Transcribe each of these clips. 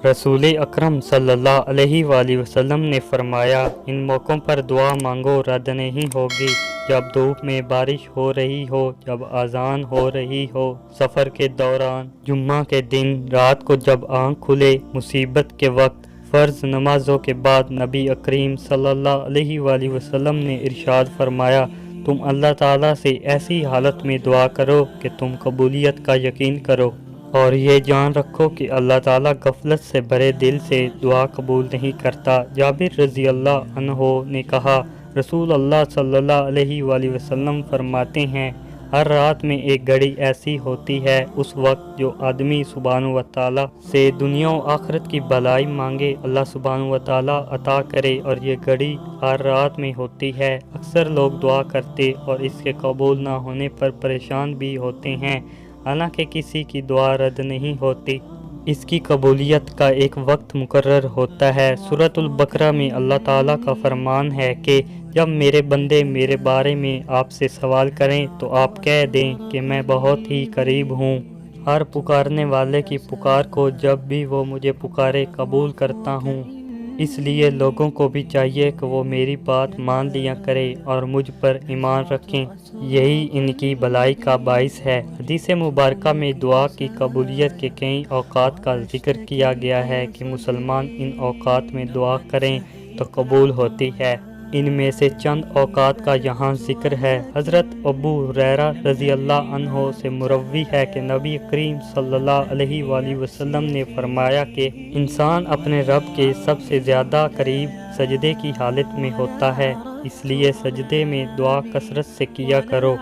رسول اکرم صلی اللہ علیہ وآلہ وسلم نے فرمایا، ان موقعوں پر دعا مانگو، رد نہیں ہوگی۔ جب دھوپ میں بارش ہو رہی ہو، جب اذان ہو رہی ہو، سفر کے دوران، جمعہ کے دن، رات کو جب آنکھ کھلے، مصیبت کے وقت، فرض نمازوں کے بعد۔ نبی کریم صلی اللہ علیہ وآلہ وسلم نے ارشاد فرمایا، تم اللہ تعالیٰ سے ایسی حالت میں دعا کرو کہ تم قبولیت کا یقین کرو، اور یہ جان رکھو کہ اللہ تعالیٰ غفلت سے بھرے دل سے دعا قبول نہیں کرتا۔ جابر رضی اللہ عنہ نے کہا، رسول اللہ صلی اللہ علیہ وآلہ وسلم فرماتے ہیں، ہر رات میں ایک گھڑی ایسی ہوتی ہے، اس وقت جو آدمی سبحانہ وتعالیٰ سے دنیا و آخرت کی بھلائی مانگے، اللہ سبحانہ وتعالیٰ عطا کرے، اور یہ گھڑی ہر رات میں ہوتی ہے۔ اکثر لوگ دعا کرتے اور اس کے قبول نہ ہونے پر پریشان بھی ہوتے ہیں، حالانکہ کسی کی دعا رد نہیں ہوتی۔ اس کی قبولیت کا ایک وقت مقرر ہوتا ہے۔ سورۃ البقرہ میں اللہ تعالیٰ کا فرمان ہے کہ جب میرے بندے میرے بارے میں آپ سے سوال کریں تو آپ کہہ دیں کہ میں بہت ہی قریب ہوں، ہر پکارنے والے کی پکار کو جب بھی وہ مجھے پکارے قبول کرتا ہوں۔ اس لیے لوگوں کو بھی چاہیے کہ وہ میری بات مان لیا کریں اور مجھ پر ایمان رکھیں، یہی ان کی بھلائی کا باعث ہے۔ حدیث مبارکہ میں دعا کی قبولیت کے کئی اوقات کا ذکر کیا گیا ہے کہ مسلمان ان اوقات میں دعا کریں تو قبول ہوتی ہے۔ ان میں سے چند اوقات کا یہاں ذکر ہے۔ حضرت ابو ہریرہ رضی اللہ عنہ سے مروی ہے کہ نبی کریم صلی اللہ علیہ وآلہ وسلم نے فرمایا کہ انسان اپنے رب کے سب سے زیادہ قریب سجدے کی حالت میں ہوتا ہے، اس لیے سجدے میں دعا کثرت سے کیا کرو۔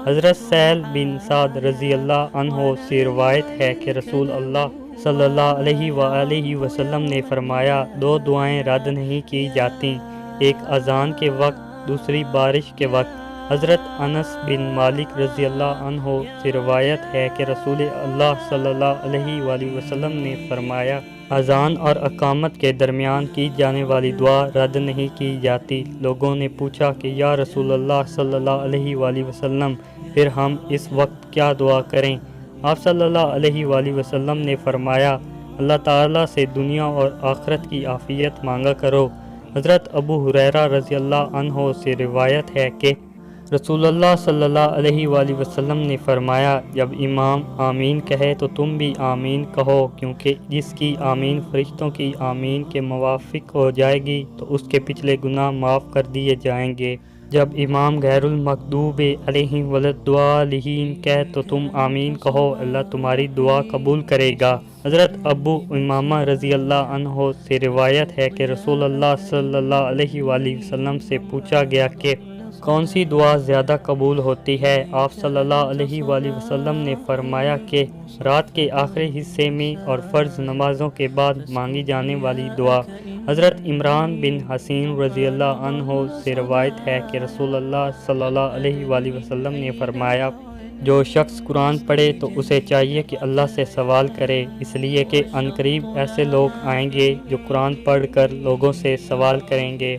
حضرت سہل بن سعد رضی اللہ عنہ سے روایت ہے کہ رسول اللہ صلی اللہ علیہ وآلہ وسلم نے فرمایا، دو دعائیں رد نہیں کی جاتیں، ایک اذان کے وقت، دوسری بارش کے وقت۔ حضرت انس بن مالک رضی اللہ عنہ سے روایت ہے کہ رسول اللہ صلی اللہ علیہ وآلہ وسلم نے فرمایا، اذان اور اقامت کے درمیان کی جانے والی دعا رد نہیں کی جاتی۔ لوگوں نے پوچھا کہ یا رسول اللہ صلی اللہ علیہ وآلہ وسلم، پھر ہم اس وقت کیا دعا کریں؟ آپ صلی اللہ علیہ وآلہ وسلم نے فرمایا، اللہ تعالیٰ سے دنیا اور آخرت کی عافیت مانگا کرو۔ حضرت ابو ہریرہ رضی اللہ عنہ سے روایت ہے کہ رسول اللہ صلی اللہ علیہ وآلہ وسلم نے فرمایا، جب امام آمین کہے تو تم بھی آمین کہو، کیونکہ جس کی آمین فرشتوں کی آمین کے موافق ہو جائے گی تو اس کے پچھلے گناہ معاف کر دیے جائیں گے۔ جب امام غیر المغضوب علیہم ولا الضالین کہے تو تم آمین کہو، اللہ تمہاری دعا قبول کرے گا۔ حضرت ابو امامہ رضی اللہ عنہ سے روایت ہے کہ رسول اللہ صلی اللہ علیہ وآلہ وسلم سے پوچھا گیا کہ کون سی دعا زیادہ قبول ہوتی ہے؟ آپ صلی اللہ علیہ وآلہ وسلم نے فرمایا کہ رات کے آخری حصے میں اور فرض نمازوں کے بعد مانگی جانے والی دعا۔ حضرت عمران بن حسین رضی اللہ عنہ سے روایت ہے کہ رسول اللہ صلی اللہ علیہ وآلہ وسلم نے فرمایا، جو شخص قرآن پڑھے تو اسے چاہیے کہ اللہ سے سوال کرے، اس لیے کہ عنقریب ایسے لوگ آئیں گے جو قرآن پڑھ کر لوگوں سے سوال کریں گے۔